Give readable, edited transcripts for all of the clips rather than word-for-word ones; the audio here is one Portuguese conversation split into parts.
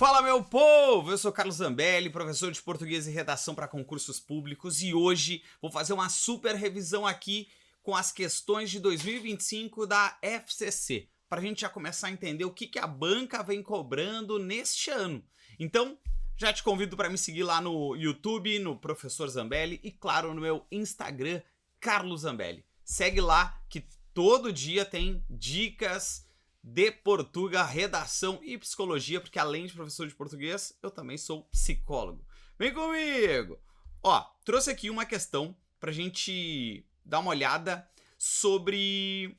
Fala, meu povo! Eu sou Carlos Zambelli, professor de português e redação para concursos públicos, e hoje vou fazer uma super revisão aqui com as questões de 2025 da FCC, para a gente já começar a entender o que a banca vem cobrando neste ano. Então, já te convido para me seguir lá no YouTube, no Professor Zambelli e, claro, no meu Instagram, Carlos Zambelli. Segue lá que todo dia tem dicas de Portugal, redação e psicologia, porque além de professor de português, eu também sou psicólogo. Vem comigo! Ó, trouxe aqui uma questão pra gente dar uma olhada sobre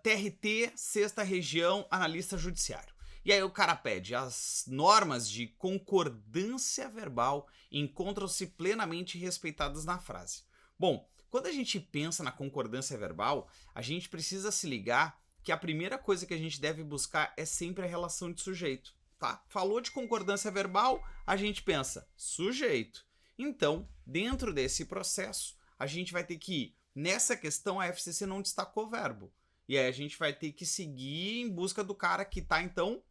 TRT, Sexta Região, Analista Judiciário. E aí o cara pede: as normas de concordância verbal encontram-se plenamente respeitadas na frase. Bom, quando a gente pensa na concordância verbal, a gente precisa se ligar que a primeira coisa que a gente deve buscar é sempre a relação de sujeito, tá? Falou de concordância verbal, a gente pensa sujeito. Então, dentro desse processo, a gente vai ter que ir. Nessa questão, a FCC não destacou verbo. E aí a gente vai ter que seguir em busca do cara que tá, então,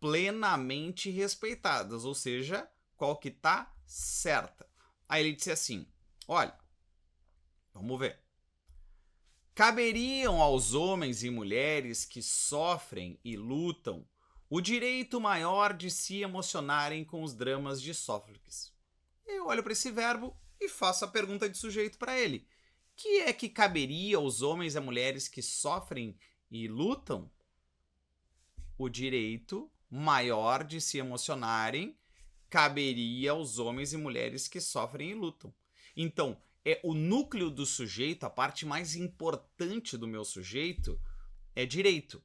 plenamente respeitadas, ou seja, qual que tá certa. Aí ele disse assim, olha, vamos ver. Caberiam aos homens e mulheres que sofrem e lutam o direito maior de se emocionarem com os dramas de Sófocles. Eu olho para esse verbo e faço a pergunta de sujeito para ele. Que é que caberia aos homens e mulheres que sofrem e lutam? O direito maior de se emocionarem caberia aos homens e mulheres que sofrem e lutam. Então, é o núcleo do sujeito, a parte mais importante do meu sujeito, é direito.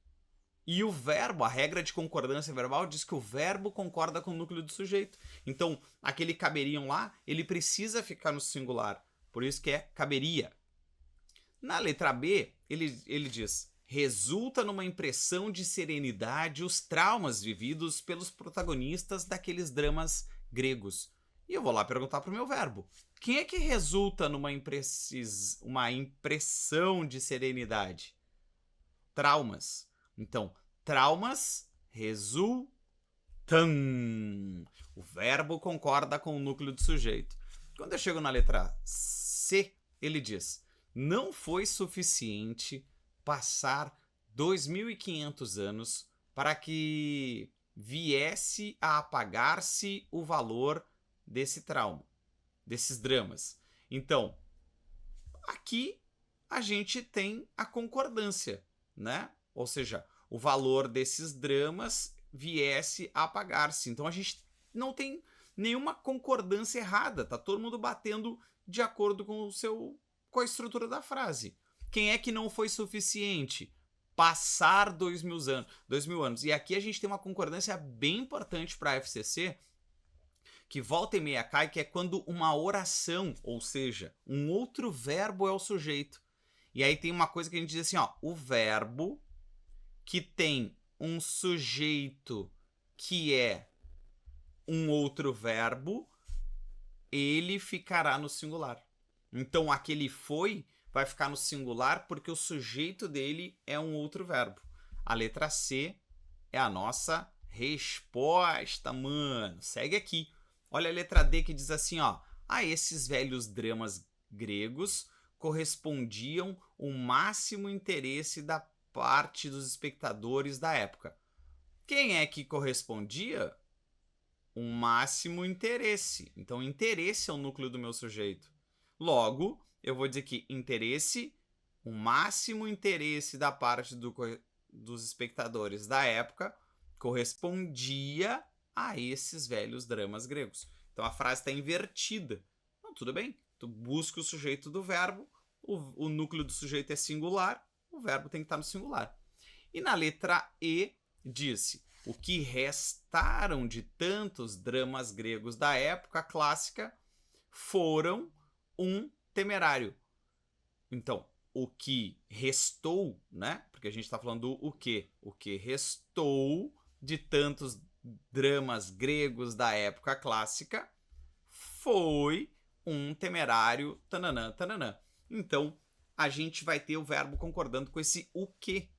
E o verbo, a regra de concordância verbal, diz que o verbo concorda com o núcleo do sujeito. Então, aquele caberiam lá, ele precisa ficar no singular. Por isso que é caberia. Na letra B, ele diz: resulta numa impressão de serenidade os traumas vividos pelos protagonistas daqueles dramas gregos. E eu vou lá perguntar para o meu verbo. Quem é que resulta numa impressão de serenidade? Traumas. Então, traumas resultam. O verbo concorda com o núcleo do sujeito. Quando eu chego na letra C, ele diz: não foi suficiente passar 2.500 anos para que viesse a apagar-se o valor desse trauma, desses dramas. Então, aqui a gente tem a concordância, né? Ou seja, o valor desses dramas viesse a apagar-se. Então a gente não tem nenhuma concordância errada, tá todo mundo batendo de acordo com a estrutura da frase. Quem é que não foi suficiente? Passar 2.000 anos. E aqui a gente tem uma concordância bem importante para a FCC, que volta e meia cai, que é quando uma oração, ou seja, um outro verbo é o sujeito. E aí tem uma coisa que a gente diz assim, ó, o verbo que tem um sujeito que é um outro verbo, ele ficará no singular. Então, aquele foi vai ficar no singular porque o sujeito dele é um outro verbo. A letra C é a nossa resposta, mano. Segue aqui. Olha a letra D que diz assim, ó. A esses velhos dramas gregos correspondiam o máximo interesse da parte dos espectadores da época. Quem é que correspondia? Um máximo interesse. Então, interesse é o núcleo do meu sujeito. Logo, eu vou dizer que interesse, o máximo interesse da parte dos espectadores da época correspondia a esses velhos dramas gregos. Então a frase está invertida. Não, tudo bem. Tu busca o sujeito do verbo, o núcleo do sujeito é singular, o verbo tem que estar no singular. E na letra E, disse: o que restaram de tantos dramas gregos da época clássica foram um temerário. Então, o que restou, né? Porque a gente está falando do o que. O que restou de tantos dramas gregos da época clássica foi um temerário tananã, tananã. Então, a gente vai ter o verbo concordando com esse o que.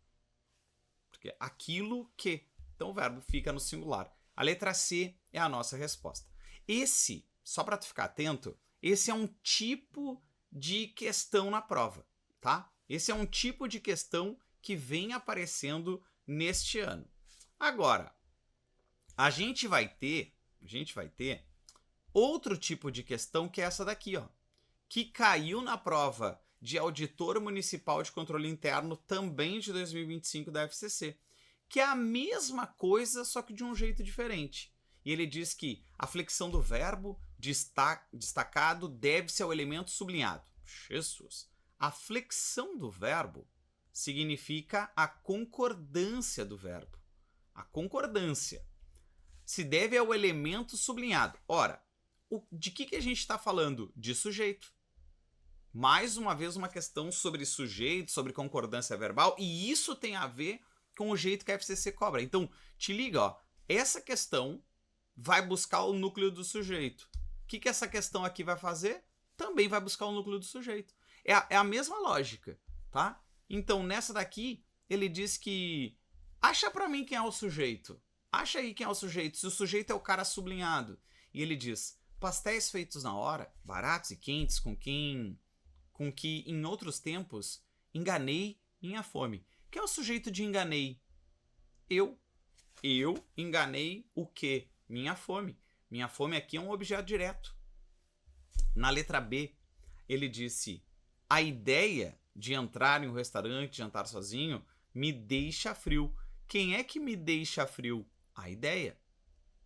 Porque aquilo que. Então, o verbo fica no singular. A letra C é a nossa resposta. Esse, só para tu ficar atento, esse é um tipo de questão na prova, tá? Esse é um tipo de questão que vem aparecendo neste ano. Agora, a gente vai ter outro tipo de questão que é essa daqui, ó, que caiu na prova de auditor municipal de controle interno também de 2025 da FCC, que é a mesma coisa, só que de um jeito diferente. E ele diz que a flexão do verbo destacado deve-se ao elemento sublinhado. Jesus! A flexão do verbo significa a concordância do verbo. A concordância se deve ao elemento sublinhado. Ora, de que a gente está falando? De sujeito. Mais uma vez, uma questão sobre sujeito, sobre concordância verbal, e isso tem a ver com o jeito que a FCC cobra. Então, te liga, ó, essa questão vai buscar o núcleo do sujeito. O que essa questão aqui vai fazer? Também vai buscar o núcleo do sujeito. É a mesma lógica, tá? Então, nessa daqui, ele diz que acha pra mim quem é o sujeito. Acha aí quem é o sujeito. Se o sujeito é o cara sublinhado. E ele diz, pastéis feitos na hora, baratos e quentes, com que em outros tempos enganei minha fome. Quem é o sujeito de enganei? Eu enganei o quê? Minha fome. Minha fome aqui é um objeto direto. Na letra B, ele disse, a ideia de entrar em um restaurante, jantar sozinho, me deixa frio. Quem é que me deixa frio? A ideia.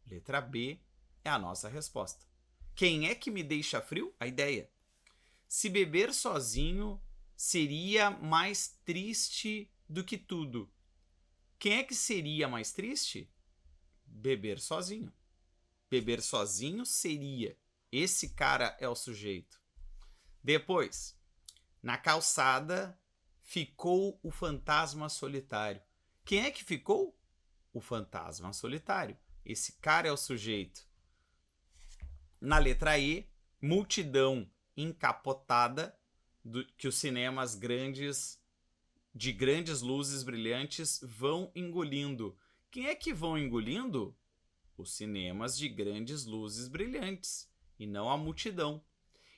Letra B é a nossa resposta. Quem é que me deixa frio? A ideia. Se beber sozinho seria mais triste do que tudo. Quem é que seria mais triste? Beber sozinho. Beber sozinho seria. Esse cara é o sujeito. Depois, na calçada ficou o fantasma solitário. Quem é que ficou? O fantasma solitário. Esse cara é o sujeito. Na letra E, multidão encapotada, que os cinemas de grandes luzes brilhantes vão engolindo. Quem é que vão engolindo? Os cinemas de grandes luzes brilhantes, e não a multidão.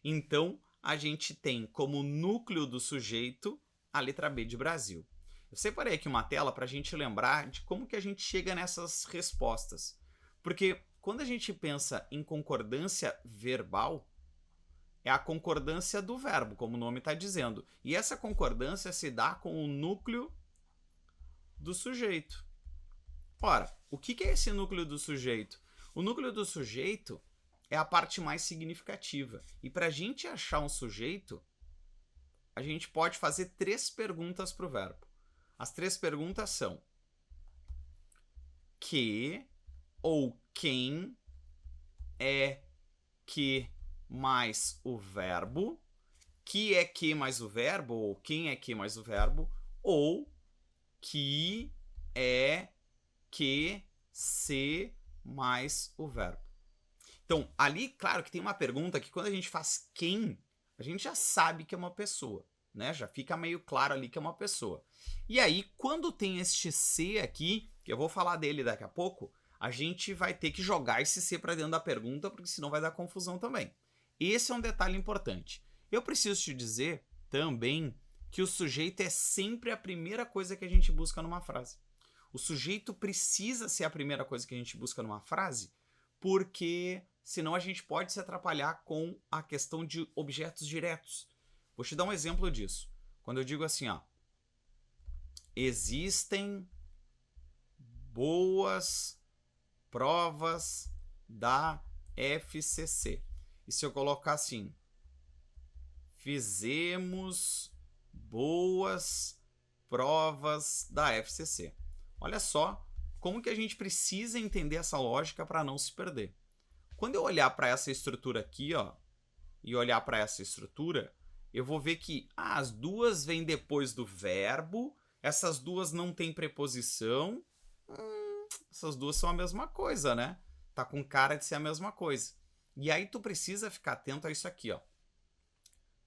Então, a gente tem como núcleo do sujeito a letra B de Brasil. Eu separei aqui uma tela para a gente lembrar de como que a gente chega nessas respostas. Porque quando a gente pensa em concordância verbal, é a concordância do verbo, como o nome está dizendo. E essa concordância se dá com o núcleo do sujeito. Ora, o que é esse núcleo do sujeito? O núcleo do sujeito é a parte mais significativa. E para a gente achar um sujeito, a gente pode fazer 3 perguntas para o verbo. As 3 perguntas são: que ou quem é que mais o verbo? Que é que mais o verbo? Ou quem é que mais o verbo? Ou que é que se mais o verbo. Então, ali, claro que tem uma pergunta que quando a gente faz quem, a gente já sabe que é uma pessoa, né? Já fica meio claro ali que é uma pessoa. E aí, quando tem este C aqui, que eu vou falar dele daqui a pouco, a gente vai ter que jogar esse C para dentro da pergunta, porque senão vai dar confusão também. Esse é um detalhe importante. Eu preciso te dizer também que o sujeito é sempre a primeira coisa que a gente busca numa frase. O sujeito precisa ser a primeira coisa que a gente busca numa frase, porque senão a gente pode se atrapalhar com a questão de objetos diretos. Vou te dar um exemplo disso. Quando eu digo assim, ó, existem boas provas da FCC. E se eu colocar assim, fizemos boas provas da FCC. Olha só como que a gente precisa entender essa lógica para não se perder. Quando eu olhar para essa estrutura aqui, ó, e olhar para essa estrutura, eu vou ver que as duas vêm depois do verbo, essas duas não têm preposição, essas duas são a mesma coisa, né? Tá com cara de ser a mesma coisa. E aí tu precisa ficar atento a isso aqui, ó.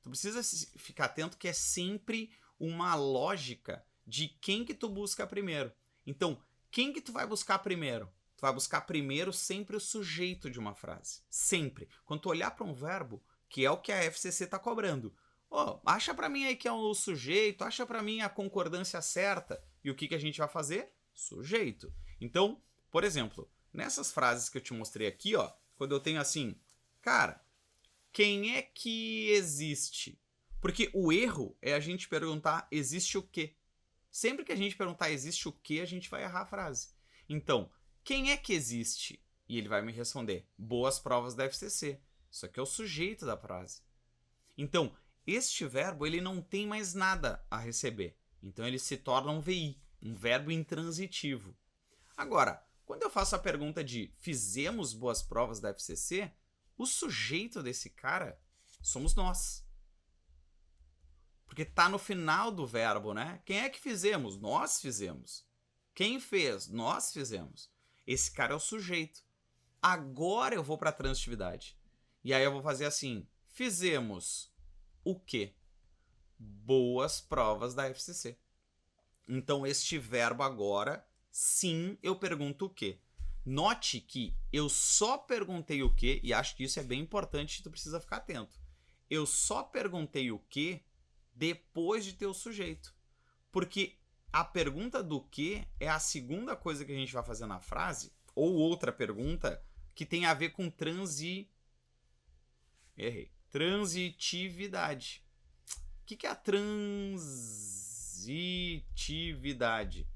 Tu precisa ficar atento que é sempre uma lógica de quem que tu busca primeiro. Então, quem que tu vai buscar primeiro? tu vai buscar primeiro sempre o sujeito de uma frase. Sempre. Quando tu olhar para um verbo, que é o que a FCC está cobrando. Acha para mim aí que é o sujeito, acha para mim a concordância certa. E o que a gente vai fazer? Sujeito. Então, por exemplo, nessas frases que eu te mostrei aqui, quando eu tenho assim, cara, quem é que existe? Porque o erro é a gente perguntar existe o quê? Sempre que a gente perguntar existe o quê, a gente vai errar a frase. Então, quem é que existe? E ele vai me responder, boas provas da FCC. Isso aqui é o sujeito da frase. Então, este verbo ele não tem mais nada a receber. Então, ele se torna um VI, um verbo intransitivo. Agora, quando eu faço a pergunta de fizemos boas provas da FCC, o sujeito desse cara somos nós. Porque tá no final do verbo, né? Quem é que fizemos? Nós fizemos. Quem fez? Nós fizemos. Esse cara é o sujeito. Agora eu vou para a transitividade. E aí eu vou fazer assim, fizemos o quê? Boas provas da FCC. Então este verbo agora, sim, eu pergunto o quê? Note que eu só perguntei o quê, e acho que isso é bem importante, tu precisa ficar atento. Eu só perguntei o quê depois de ter o sujeito. Porque a pergunta do quê é a segunda coisa que a gente vai fazer na frase, ou outra pergunta que tem a ver com transitividade. O que é a transitividade?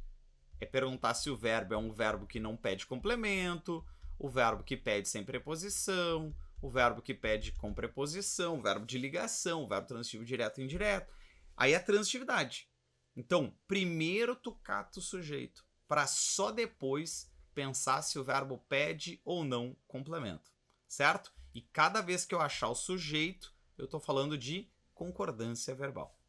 É perguntar se o verbo é um verbo que não pede complemento, o verbo que pede sem preposição, o verbo que pede com preposição, o verbo de ligação, o verbo transitivo direto e indireto. Aí é a transitividade. Então, primeiro tu cata o sujeito, para só depois pensar se o verbo pede ou não complemento, certo? E cada vez que eu achar o sujeito, eu estou falando de concordância verbal.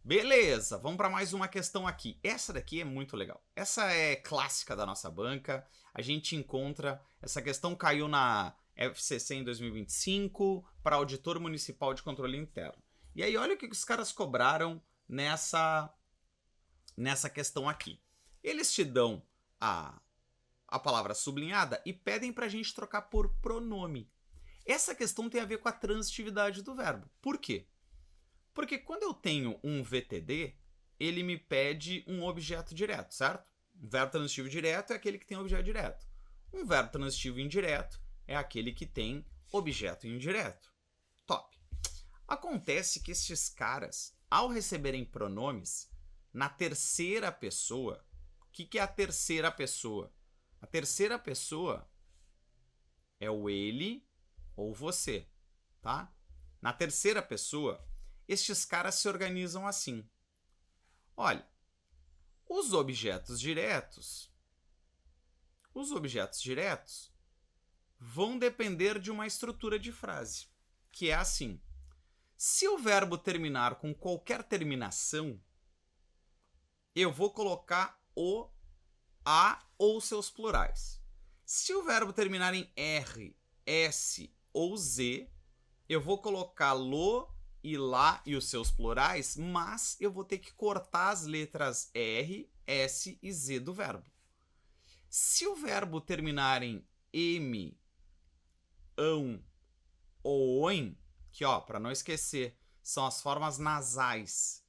Beleza, vamos para mais uma questão aqui. Essa daqui é muito legal. Essa é clássica da nossa banca. A gente encontra... Essa questão caiu na FCC em 2025 para auditor municipal de controle interno. E aí olha o que os caras cobraram nessa questão aqui. Eles te dão a palavra sublinhada e pedem para a gente trocar por pronome. Essa questão tem a ver com a transitividade do verbo. Por quê? Porque quando eu tenho um VTD, ele me pede um objeto direto, certo? Um verbo transitivo direto é aquele que tem objeto direto. Um verbo transitivo indireto é aquele que tem objeto indireto. Top. Acontece que estes caras, ao receberem pronomes, na terceira pessoa, o que é a terceira pessoa? A terceira pessoa é o ele ou você, tá? Na terceira pessoa, estes caras se organizam assim. Olha, os objetos diretos vão depender de uma estrutura de frase, que é assim. Se o verbo terminar com qualquer terminação, eu vou colocar o, a ou seus plurais. Se o verbo terminar em R, S ou Z, eu vou colocar lo e lá e os seus plurais, mas eu vou ter que cortar as letras R, S e Z do verbo. Se o verbo terminar em M, ão ou oin, que para não esquecer, são as formas nasais,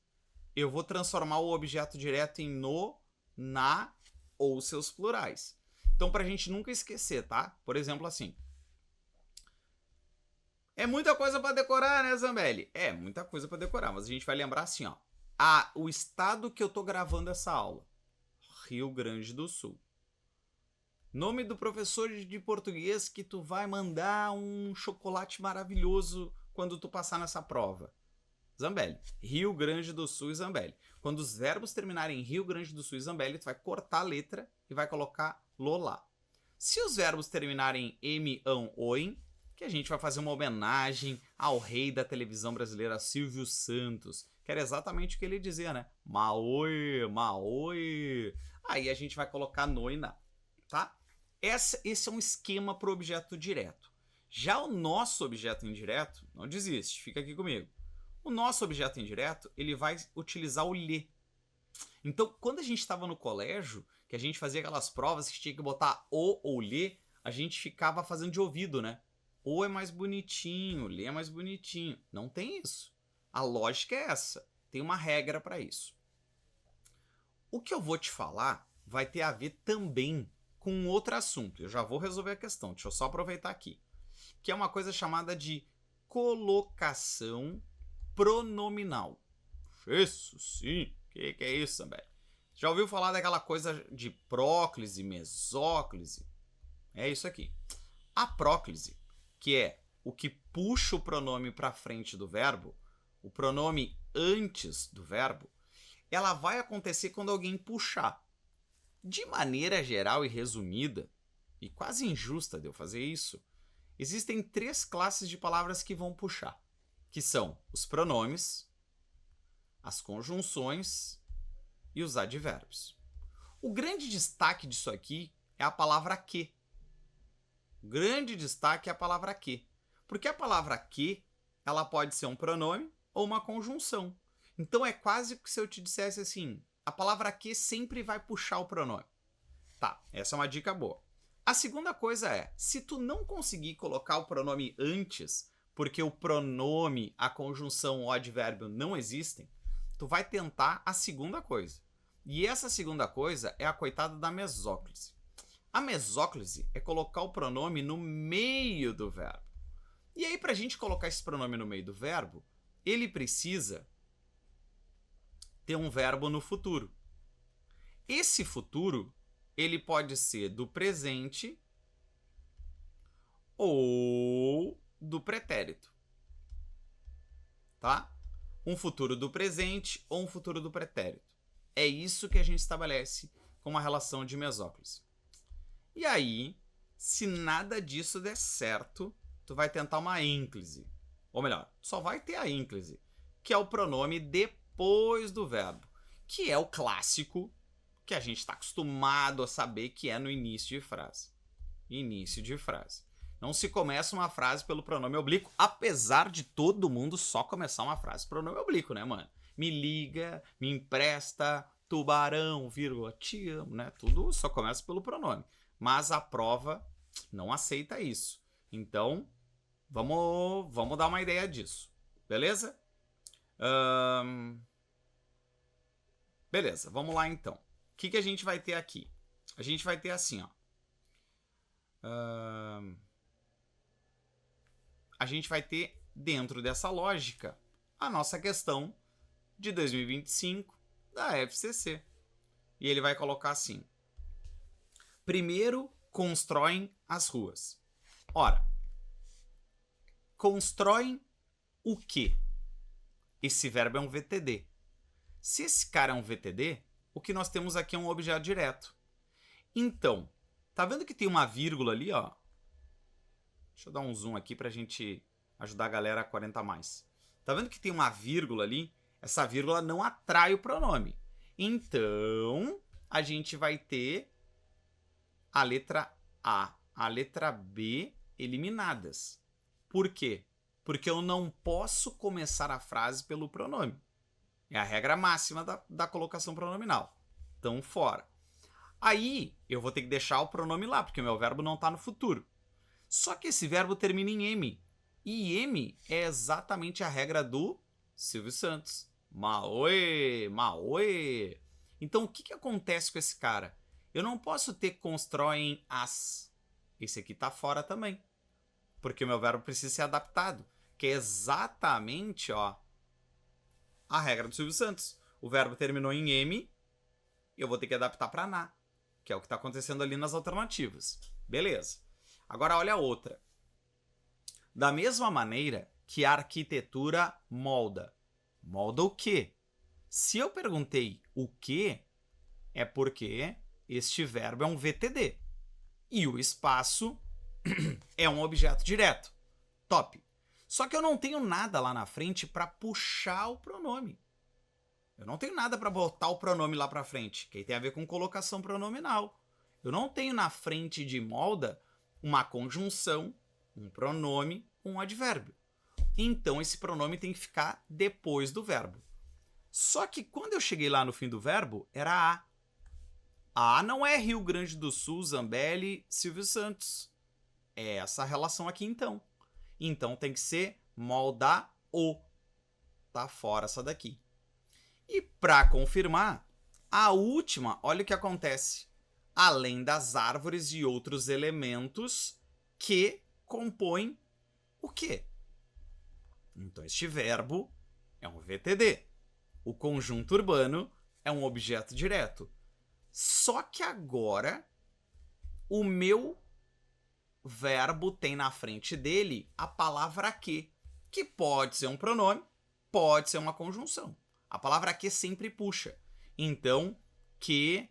eu vou transformar o objeto direto em no, na ou seus plurais. Então, para a gente nunca esquecer, tá? Por exemplo, assim. É muita coisa para decorar, né, Zambelli? É muita coisa para decorar, mas a gente vai lembrar assim, ó. O estado que eu tô gravando essa aula. Rio Grande do Sul. Nome do professor de português que tu vai mandar um chocolate maravilhoso quando tu passar nessa prova. Zambelli. Rio Grande do Sul e Zambelli. Quando os verbos terminarem em Rio Grande do Sul e Zambelli, tu vai cortar a letra e vai colocar lo lá. Se os verbos terminarem em M, ão, oin, que a gente vai fazer uma homenagem ao rei da televisão brasileira, Silvio Santos, que era exatamente o que ele dizia, né? Maoi, maoi. Aí a gente vai colocar no e na, tá? Esse é um esquema para o objeto direto. Já o nosso objeto indireto, não desiste, fica aqui comigo. O nosso objeto indireto, ele vai utilizar o lhe. Então, quando a gente estava no colégio, que a gente fazia aquelas provas que tinha que botar o ou lê, a gente ficava fazendo de ouvido, né? O é mais bonitinho, lê é mais bonitinho. Não tem isso. A lógica é essa. Tem uma regra para isso. O que eu vou te falar vai ter a ver também com outro assunto. Eu já vou resolver a questão. Deixa eu só aproveitar aqui. Que é uma coisa chamada de colocação pronominal. Isso sim. O que é isso, velho? Já ouviu falar daquela coisa de próclise, mesóclise? É isso aqui. A próclise, que é o que puxa o pronome para frente do verbo, o pronome antes do verbo, ela vai acontecer quando alguém puxar. De maneira geral e resumida, e quase injusta de eu fazer isso, existem 3 classes de palavras que vão puxar, que são os pronomes, as conjunções e os advérbios. O grande destaque disso aqui é a palavra que. O grande destaque é a palavra que. Porque a palavra que, ela pode ser um pronome ou uma conjunção. Então é quase que se eu te dissesse assim, a palavra que sempre vai puxar o pronome. Tá, essa é uma dica boa. A segunda coisa é, se tu não conseguir colocar o pronome antes, porque o pronome, a conjunção ou o advérbio não existem, tu vai tentar a segunda coisa. E essa segunda coisa é a coitada da mesóclise. A mesóclise é colocar o pronome no meio do verbo. E aí, para a gente colocar esse pronome no meio do verbo, ele precisa ter um verbo no futuro. Esse futuro, ele pode ser do presente ou do pretérito. Tá? Um futuro do presente ou um futuro do pretérito. É isso que a gente estabelece com uma relação de mesóclise. E aí, se nada disso der certo, tu vai tentar uma ínclise. Ou melhor, só vai ter a ínclise, que é o pronome depois do verbo, que é o clássico que a gente está acostumado a saber que é no início de frase. Início de frase. Não se começa uma frase pelo pronome oblíquo, apesar de todo mundo só começar uma frase pelo pronome oblíquo, né, mano? Me liga, me empresta, tubarão, vírgula, te amo, né? Tudo só começa pelo pronome. Mas a prova não aceita isso. Então, vamos dar uma ideia disso. Beleza? Beleza, vamos lá então. O que a gente vai ter aqui? A gente vai ter assim, ó. A gente vai ter, dentro dessa lógica, a nossa questão de 2025 da FCC. E ele vai colocar assim. Primeiro, constroem as ruas. Ora, constroem o quê? Esse verbo é um VTD. Se esse cara é um VTD, o que nós temos aqui é um objeto direto. Então, tá vendo que tem uma vírgula ali, ó? Deixa eu dar um zoom aqui pra gente ajudar a galera a 40 mais. Tá vendo que tem uma vírgula ali? Essa vírgula não atrai o pronome. Então, a gente vai ter a letra A, a letra B eliminadas. Por quê? Porque eu não posso começar a frase pelo pronome. É a regra máxima da colocação pronominal. Então, fora. Aí, eu vou ter que deixar o pronome lá, porque o meu verbo não está no futuro. Só que esse verbo termina em M. E M é exatamente a regra do Silvio Santos. Maoê, maoê. Então, o que acontece com esse cara? Eu não posso ter constroem as. Esse aqui está fora também. Porque o meu verbo precisa ser adaptado. Que é exatamente, ó, a regra do Silvio Santos. O verbo terminou em M, eu vou ter que adaptar para na, que é o que está acontecendo ali nas alternativas. Beleza. Agora olha a outra. Da mesma maneira que a arquitetura molda. Molda o quê? Se eu perguntei o quê, é porque este verbo é um VTD. E o espaço é um objeto direto. Top. Só que eu não tenho nada lá na frente para puxar o pronome. Eu não tenho nada para botar o pronome lá para frente, que aí tem a ver com colocação pronominal. Eu não tenho na frente de molda uma conjunção, um pronome, um advérbio. Então esse pronome tem que ficar depois do verbo. Só que quando eu cheguei lá no fim do verbo, era A. A não é Rio Grande do Sul, Zambelli, Silvio Santos. É essa relação aqui, então. Então tem que ser molda o. Tá fora essa daqui. E para confirmar, a última, olha o que acontece. Além das árvores e outros elementos que compõem o quê? Então este verbo é um VTD. O conjunto urbano é um objeto direto. Só que agora o meu verbo tem na frente dele a palavra que pode ser um pronome, pode ser uma conjunção. A palavra que sempre puxa. Então, que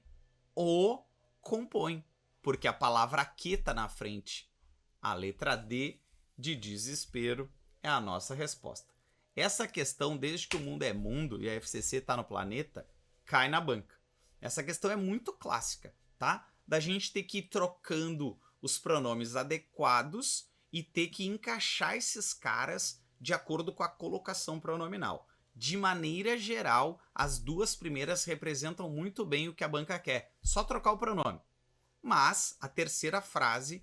o compõe, porque a palavra que está na frente. A letra D de desespero é a nossa resposta. Essa questão, desde que o mundo é mundo e a FCC está no planeta, cai na banca. Essa questão é muito clássica, tá? Da gente ter que ir trocando os pronomes adequados e ter que encaixar esses caras de acordo com a colocação pronominal. De maneira geral, as duas primeiras representam muito bem o que a banca quer, só trocar o pronome. Mas a terceira frase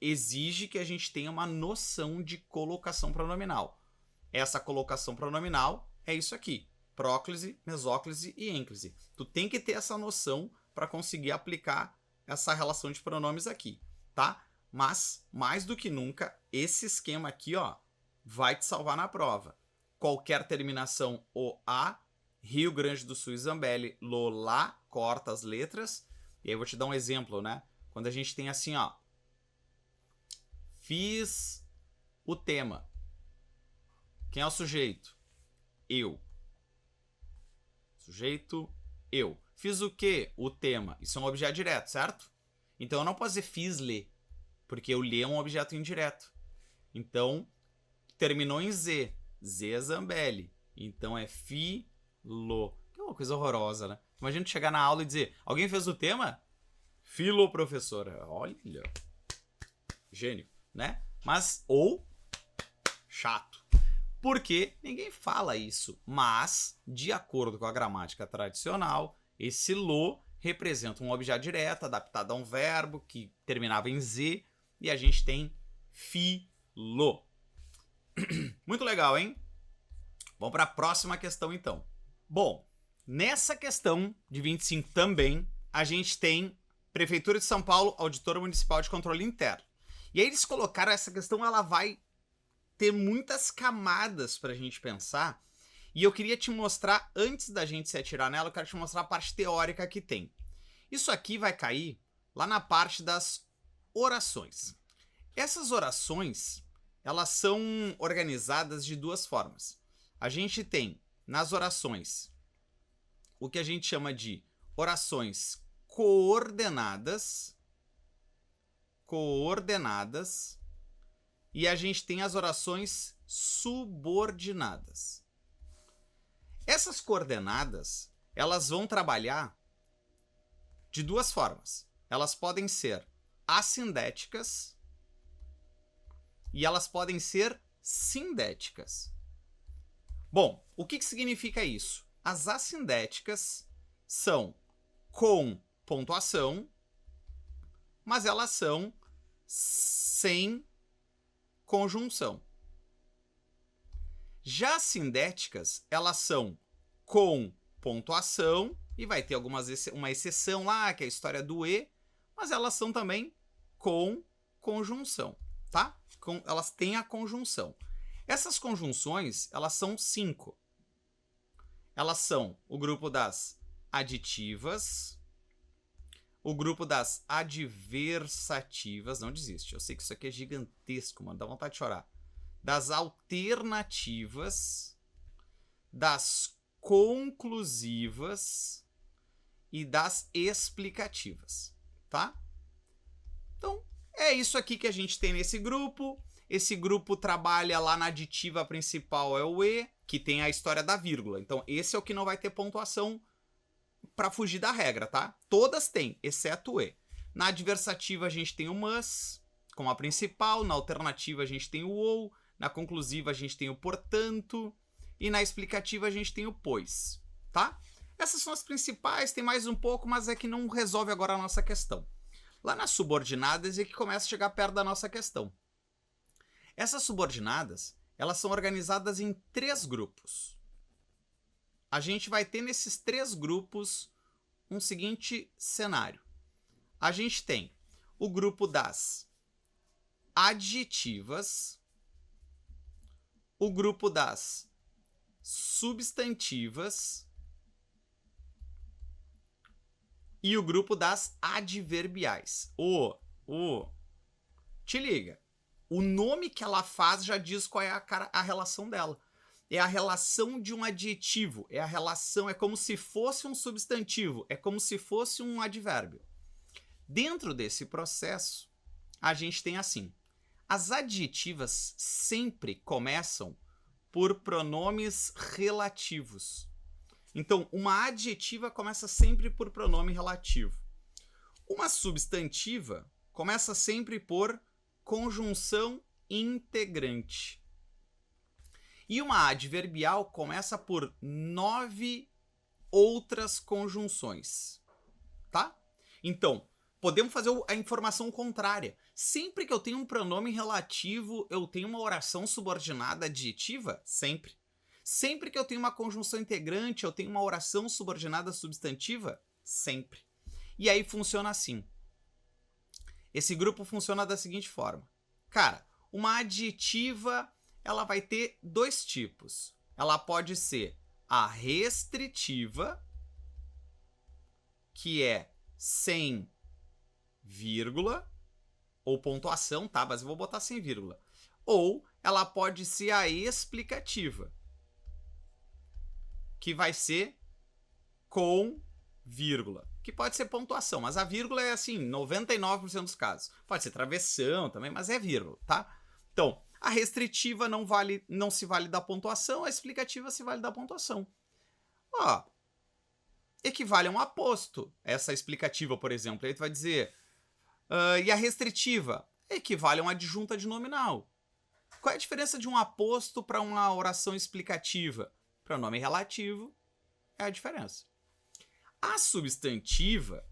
exige que a gente tenha uma noção de colocação pronominal. Essa colocação pronominal é isso aqui: próclise, mesóclise e ênclise. Tu tem que ter essa noção para conseguir aplicar essa relação de pronomes aqui, tá? Mas, mais do que nunca, esse esquema aqui, ó, vai te salvar na prova. Qualquer terminação o A, Rio Grande do Sul e Zambelli, Lolá, corta as letras. E aí eu vou te dar um exemplo, né? Quando a gente tem assim, ó, fiz o tema. Quem é o sujeito? Eu. Sujeito, eu. Fiz o quê? O tema. Isso é um objeto direto, certo? Então eu não posso dizer fiz-lhe, porque o lhe é um objeto indireto. Então, terminou em Z. Z é Zambelli. Então é filo. Que é uma coisa horrorosa, né? Imagina tu chegar na aula e dizer: alguém fez o tema? Filo, professora. Olha. Gênio, né? Mas, ou, chato. Porque ninguém fala isso. Mas, de acordo com a gramática tradicional, esse lo representa um objeto direto, adaptado a um verbo que terminava em Z. E a gente tem filo. Muito legal, hein? Vamos para a próxima questão, então. Bom, nessa questão de 25 também, a gente tem Prefeitura de São Paulo, Auditora Municipal de Controle Interno. E aí eles colocaram essa questão, ela vai ter muitas camadas para a gente pensar. E eu queria te mostrar, antes da gente se atirar nela, eu quero te mostrar a parte teórica que tem. Isso aqui vai cair lá na parte das orações. Essas orações, elas são organizadas de duas formas. A gente tem nas orações o que a gente chama de orações coordenadas, e a gente tem as orações subordinadas. Essas coordenadas, elas vão trabalhar de duas formas. Elas podem ser assindéticas e elas podem ser sindéticas. Bom, o que significa isso? As assindéticas são com pontuação, mas elas são sem conjunção. Já as sindéticas, elas são com pontuação, e vai ter uma exceção lá, que é a história do E, mas elas são também com conjunção, tá? Elas têm a conjunção. Essas conjunções, elas são 5. Elas são o grupo das aditivas, o grupo das adversativas, não desiste, eu sei que isso aqui é gigantesco, mano, dá vontade de chorar. Das alternativas, das conclusivas e das explicativas, tá? Então, é isso aqui que a gente tem nesse grupo. Esse grupo trabalha lá na aditiva principal, é o E, que tem a história da vírgula. Então, esse é o que não vai ter pontuação para fugir da regra, tá? Todas têm, exceto o E. Na adversativa, a gente tem o mas, como a principal. Na alternativa, a gente tem o ou. Na conclusiva, a gente tem o portanto. e na explicativa a gente tem o pois, tá? Essas são as principais, tem mais um pouco, mas é que não resolve agora a nossa questão. Lá nas subordinadas é que começa a chegar perto da nossa questão. Essas subordinadas, elas são organizadas em 3 grupos. A gente vai ter nesses 3 grupos um seguinte cenário. A gente tem o grupo das adjetivas, o grupo das substantivas e o grupo das adverbiais. Te liga. O nome que ela faz já diz qual é a relação dela. É a relação de um adjetivo. É como se fosse um substantivo. É como se fosse um advérbio. Dentro desse processo, a gente tem assim. As adjetivas sempre começam por pronomes relativos. Então, uma adjetiva começa sempre por pronome relativo. Uma substantiva começa sempre por conjunção integrante. E uma adverbial começa por 9 outras conjunções. Tá? Então, podemos fazer a informação contrária. Sempre que eu tenho um pronome relativo, eu tenho uma oração subordinada adjetiva? Sempre. Sempre que eu tenho uma conjunção integrante, eu tenho uma oração subordinada substantiva? Sempre. E aí funciona assim. Esse grupo funciona da seguinte forma. Cara, uma adjetiva, ela vai ter 2 tipos. Ela pode ser a restritiva, que é sem vírgula, ou pontuação, tá? Mas eu vou botar sem vírgula. Ou ela pode ser a explicativa, que vai ser com vírgula, que pode ser pontuação, mas a vírgula é assim, 99% dos casos. Pode ser travessão também, mas é vírgula, tá? Então, a restritiva não se vale da pontuação, a explicativa se vale da pontuação. Ó, equivale a um aposto, essa explicativa, por exemplo. Aí tu vai dizer, e a restritiva? Equivale a uma adjunta de nominal. Qual é a diferença de um aposto para uma oração explicativa? Pronome relativo é a diferença. A substantiva,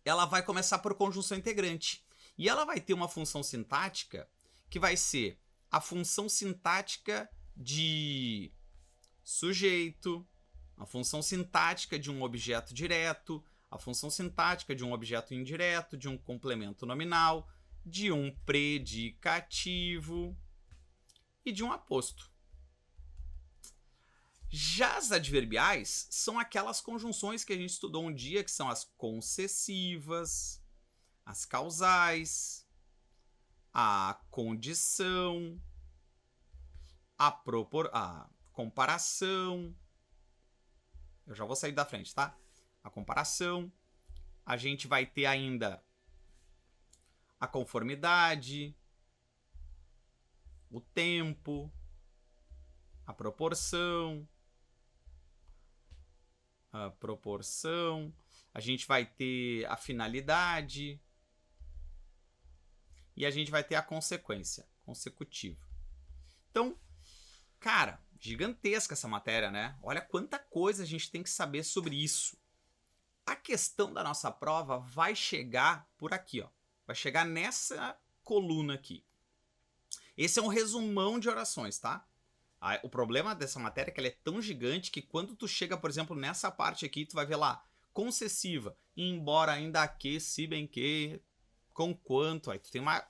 ela vai começar por conjunção integrante. E ela vai ter uma função sintática que vai ser a função sintática de sujeito, a função sintática de um objeto direto, a função sintática de um objeto indireto, de um complemento nominal, de um predicativo e de um aposto. Já as adverbiais são aquelas conjunções que a gente estudou um dia, que são as concessivas, as causais, a condição, a comparação. Eu já vou sair da frente, tá? A comparação. A gente vai ter ainda a conformidade, o tempo, a proporção. A gente vai ter a finalidade e a gente vai ter a consequência, consecutiva. Então, cara, gigantesca essa matéria, né? Olha quanta coisa a gente tem que saber sobre isso. A questão da nossa prova vai chegar por aqui, ó. Vai chegar nessa coluna aqui. Esse é um resumão de orações, tá? O problema dessa matéria é que ela é tão gigante que quando tu chega, por exemplo, nessa parte aqui, tu vai ver lá, concessiva, embora, ainda que, se bem que, com quanto, aí tu tem uma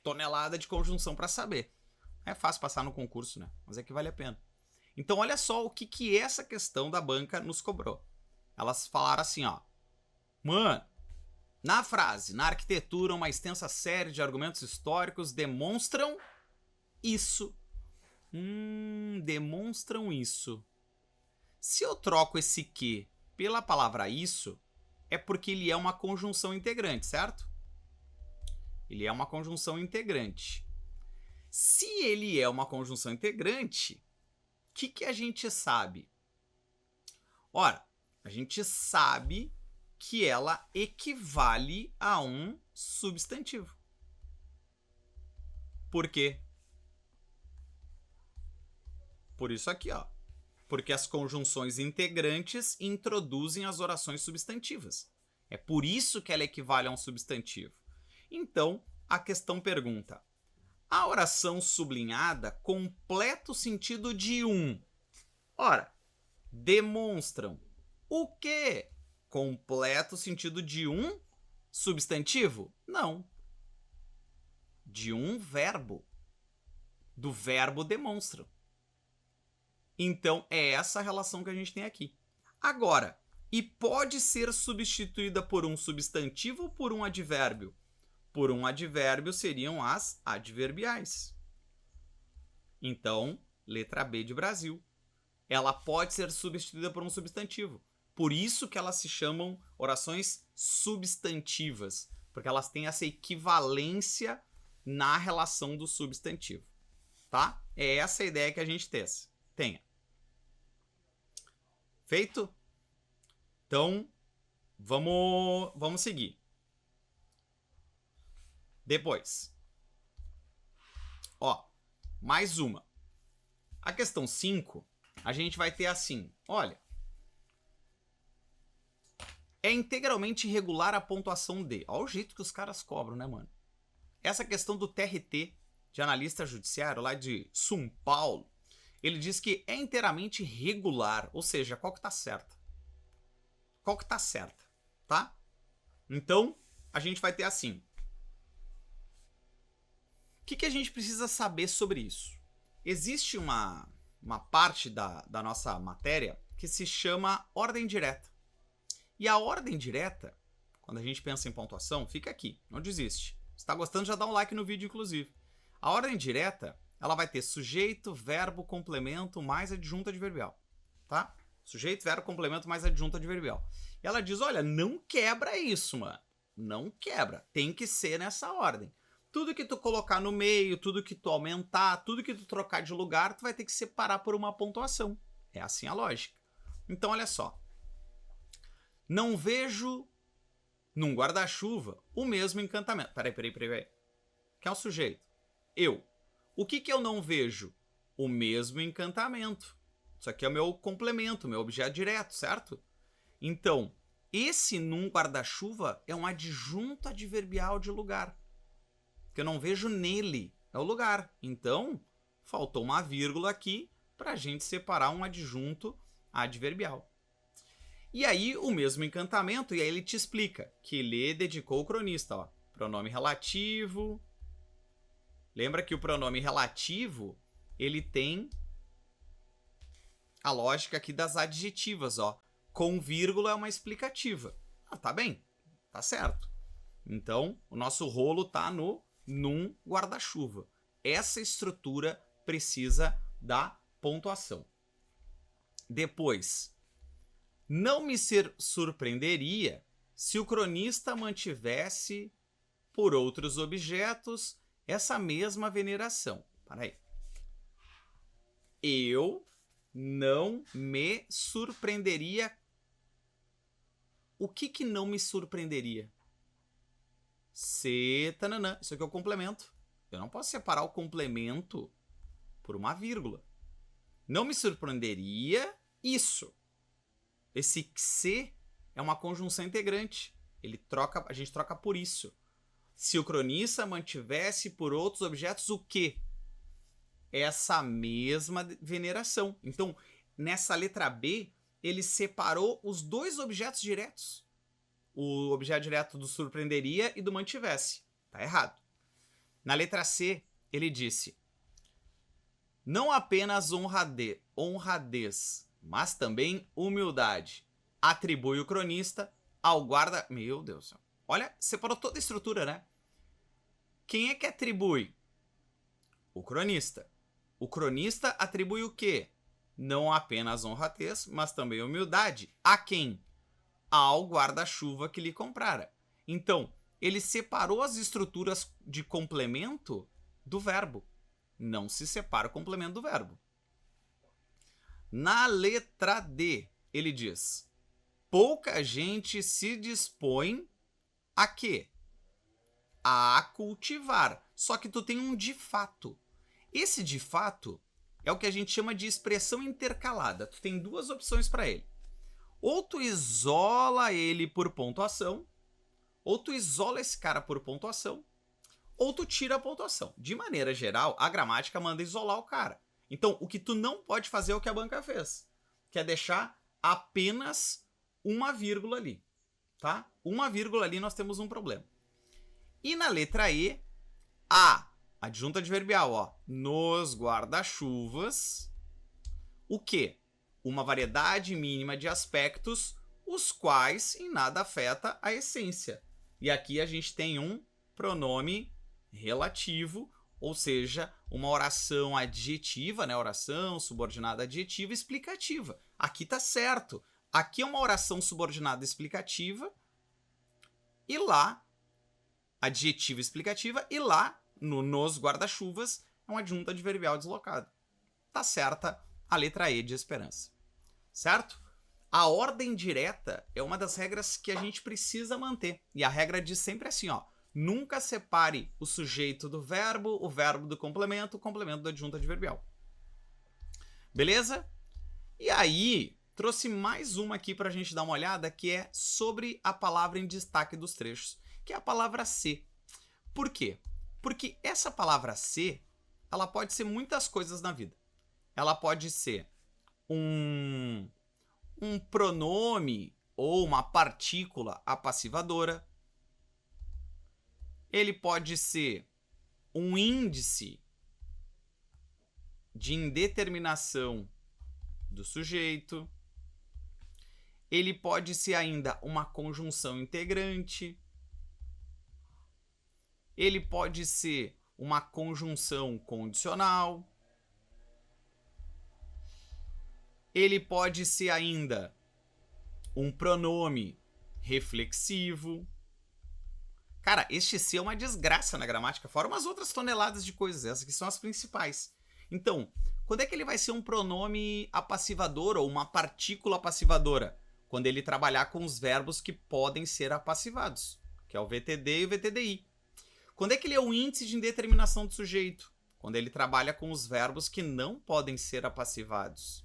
tonelada de conjunção para saber. É fácil passar no concurso, né? Mas é que vale a pena. Então, olha só o que essa questão da banca nos cobrou. Elas falaram assim, ó. Mano, na frase, na arquitetura, uma extensa série de argumentos históricos demonstram isso. Demonstram isso. Se eu troco esse que pela palavra isso, é porque ele é uma conjunção integrante, certo? Ele é uma conjunção integrante. Se ele é uma conjunção integrante, o que a gente sabe? Ora, a gente sabe que ela equivale a um substantivo. Por quê? Por isso aqui, ó. Porque as conjunções integrantes introduzem as orações substantivas. É por isso que ela equivale a um substantivo. Então, a questão pergunta: a oração sublinhada completa o sentido de um. Ora, demonstram o quê? Completa o sentido de um substantivo? Não. De um verbo. Do verbo demonstram. Então, é essa a relação que a gente tem aqui. Agora, e pode ser substituída por um substantivo ou por um advérbio? Por um advérbio seriam as adverbiais. Então, letra B de Brasil. Ela pode ser substituída por um substantivo. Por isso que elas se chamam orações substantivas, porque elas têm essa equivalência na relação do substantivo. Tá? É essa a ideia que a gente tenha. Feito? Então, vamos seguir. Depois. Ó, mais uma. A questão 5, a gente vai ter assim. Olha. É integralmente irregular a pontuação D. Olha o jeito que os caras cobram, né, mano? Essa questão do TRT, de analista judiciário, lá de São Paulo, ele diz que é inteiramente regular, ou seja, qual que tá certa? Qual que tá certa, tá? Então, a gente vai ter assim. O que a gente precisa saber sobre isso? Existe uma parte da nossa matéria que se chama ordem direta. E a ordem direta, quando a gente pensa em pontuação, fica aqui, não desiste. Se está gostando, já dá um like no vídeo, inclusive. A ordem direta, ela vai ter sujeito, verbo, complemento, mais adjunto adverbial. Tá? Sujeito, verbo, complemento, mais adjunto adverbial. E ela diz, olha, não quebra isso, mano. Não quebra. Tem que ser nessa ordem. Tudo que tu colocar no meio, tudo que tu aumentar, tudo que tu trocar de lugar, tu vai ter que separar por uma pontuação. É assim a lógica. Então, olha só. Não vejo num guarda-chuva o mesmo encantamento. Peraí. Quem é o sujeito? Eu. O que eu não vejo? O mesmo encantamento. Isso aqui é o meu complemento, meu objeto direto, certo? Então, esse num guarda-chuva é um adjunto adverbial de lugar. Que eu não vejo nele. É o lugar. Então, faltou uma vírgula aqui para a gente separar um adjunto adverbial. E aí, o mesmo encantamento, e aí ele te explica que ele dedicou o cronista, ó. Pronome relativo. Lembra que o pronome relativo, ele tem a lógica aqui das adjetivas, ó. Com vírgula é uma explicativa. Ah, tá bem. Tá certo. Então, o nosso rolo tá num guarda-chuva. Essa estrutura precisa da pontuação. Depois, não me surpreenderia se o cronista mantivesse por outros objetos essa mesma veneração. Para aí. Eu não me surpreenderia. O que não me surpreenderia? Tananã. Isso aqui é o complemento. Eu não posso separar o complemento por uma vírgula. Não me surpreenderia isso. Esse se é uma conjunção integrante. A gente troca por isso. Se o cronista mantivesse por outros objetos o quê? Essa mesma veneração. Então, nessa letra B, ele separou os dois objetos diretos. O objeto direto do surpreenderia e do mantivesse. Tá errado. Na letra C, ele disse: não apenas honradez, mas também humildade. Atribui o cronista ao guarda... Meu Deus do céu. Olha, separou toda a estrutura, né? Quem é que atribui? O cronista. O cronista atribui o quê? Não apenas honradez, mas também humildade. A quem? Ao guarda-chuva que lhe comprara. Então, ele separou as estruturas de complemento do verbo. Não se separa o complemento do verbo. Na letra D, ele diz: pouca gente se dispõe a quê? A cultivar. Só que tu tem um de fato. Esse de fato, é o que a gente chama de expressão intercalada. Tu tem duas opções para ele. Ou tu isola ele por pontuação, ou tu isola esse cara por pontuação, ou tu tira a pontuação. De maneira geral, a gramática manda isolar o cara. Então, o que tu não pode fazer é o que a banca fez, que é deixar apenas uma vírgula ali, tá? Uma vírgula ali nós temos um problema. E na letra E, a adjunta adverbial, ó, nos guarda-chuvas, o quê? Uma variedade mínima de aspectos, os quais em nada afeta a essência. E aqui a gente tem um pronome relativo, ou seja, uma oração adjetiva, né? Oração subordinada adjetiva explicativa. Aqui tá certo. Aqui é uma oração subordinada explicativa e lá adjetiva explicativa e lá nos guarda-chuvas é uma adjunta adverbial deslocada. Tá certa a letra E de esperança. Certo? A ordem direta é uma das regras que a gente precisa manter. E a regra diz sempre assim, ó. Nunca separe o sujeito do verbo, o verbo do complemento, o complemento da adjunta adverbial. Beleza? E aí, trouxe mais uma aqui pra gente dar uma olhada, que é sobre a palavra em destaque dos trechos, que é a palavra se. Por quê? Porque essa palavra se, ela pode ser muitas coisas na vida. Ela pode ser um pronome ou uma partícula apassivadora. Ele pode ser um índice de indeterminação do sujeito. Ele pode ser ainda uma conjunção integrante. Ele pode ser uma conjunção condicional. Ele pode ser ainda um pronome reflexivo. Cara, este se é uma desgraça na gramática, fora umas outras toneladas de coisas, essas que são as principais. Então, quando é que ele vai ser um pronome apassivador ou uma partícula apassivadora? Quando ele trabalhar com os verbos que podem ser apassivados, que é o VTD e o VTDI. Quando é que ele é o índice de indeterminação do sujeito? Quando ele trabalha com os verbos que não podem ser apassivados.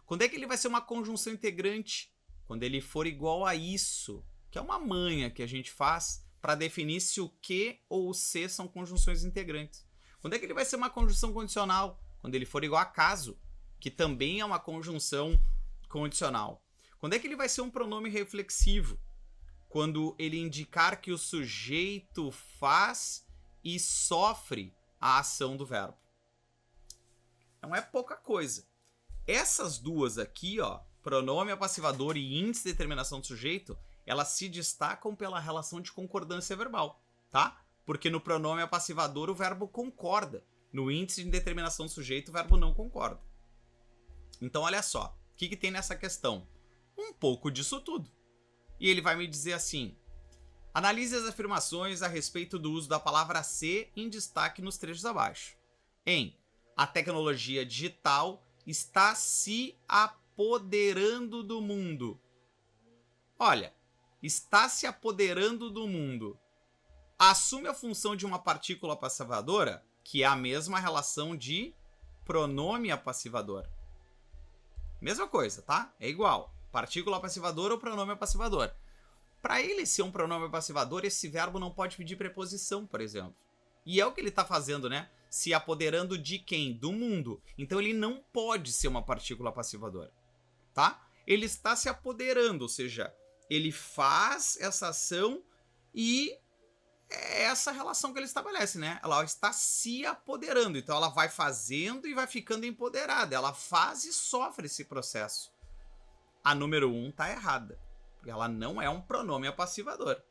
Quando é que ele vai ser uma conjunção integrante? Quando ele for igual a isso, que é uma manha que a gente faz para definir se o que ou o se são conjunções integrantes. Quando é que ele vai ser uma conjunção condicional? Quando ele for igual a caso, que também é uma conjunção condicional. Quando é que ele vai ser um pronome reflexivo? Quando ele indicar que o sujeito faz e sofre a ação do verbo. Não é pouca coisa. Essas duas aqui, ó, pronome apassivador e índice de determinação do sujeito, elas se destacam pela relação de concordância verbal, tá? Porque no pronome apassivador o verbo concorda. No índice de determinação do sujeito o verbo não concorda. Então olha só, o que tem nessa questão? Um pouco disso tudo. E ele vai me dizer assim: analise as afirmações a respeito do uso da palavra se em destaque nos trechos abaixo. A tecnologia digital está se apoderando do mundo. Olha, está se apoderando do mundo. Assume a função de uma partícula apassivadora, que é a mesma relação de pronome apassivador. Mesma coisa, tá? É igual. Partícula apassivadora ou pronome apassivador. Para ele ser um pronome apassivador, esse verbo não pode pedir preposição, por exemplo. E é o que ele está fazendo, né? Se apoderando de quem? Do mundo. Então ele não pode ser uma partícula apassivadora, tá? Ele está se apoderando, ou seja, ele faz essa ação e é essa relação que ele estabelece, né? Ela está se apoderando, então ela vai fazendo e vai ficando empoderada. Ela faz e sofre esse processo. A número 1 tá errada, porque ela não é um pronome apassivador.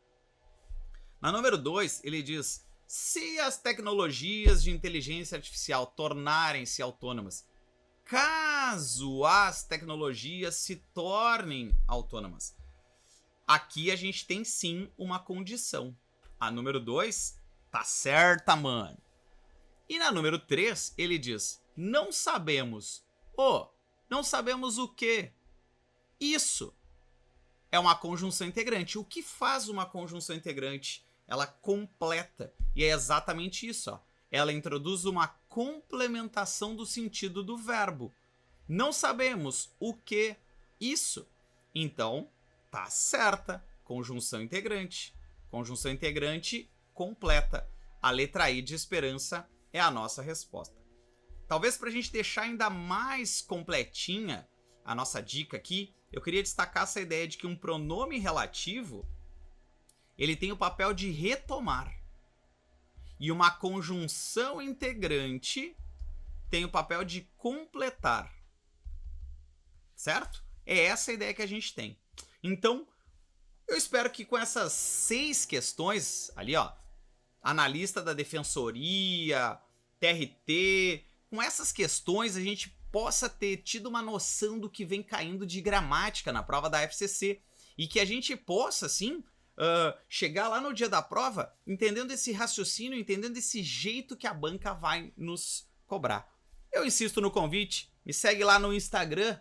Na número 2, ele diz: se as tecnologias de inteligência artificial tornarem-se autônomas, caso as tecnologias se tornem autônomas. Aqui a gente tem sim uma condição. A número 2 tá certa, mano. E na número 3, ele diz: não sabemos. Não sabemos o quê? Isso é uma conjunção integrante. O que faz uma conjunção integrante? Ela completa. E é exatamente isso, ó. Ela introduz uma complementação do sentido do verbo. Não sabemos o que isso. Então, tá certa. Conjunção integrante. Conjunção integrante completa. A letra I de esperança é a nossa resposta. Talvez para a gente deixar ainda mais completinha a nossa dica aqui, eu queria destacar essa ideia de que um pronome relativo ele tem o papel de retomar. E uma conjunção integrante tem o papel de completar. Certo? É essa a ideia que a gente tem. Então, eu espero que com essas 6 questões ali, ó, analista da defensoria, TRT, com essas questões a gente possa ter tido uma noção do que vem caindo de gramática na prova da FCC e que a gente possa, assim, chegar lá no dia da prova entendendo esse raciocínio, entendendo esse jeito que a banca vai nos cobrar. Eu insisto no convite, me segue lá no Instagram,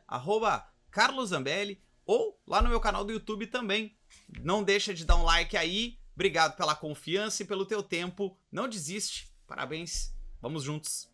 @carloszambelli, ou lá no meu canal do YouTube também. Não deixa de dar um like aí. Obrigado pela confiança e pelo teu tempo. Não desiste. Parabéns. Vamos juntos.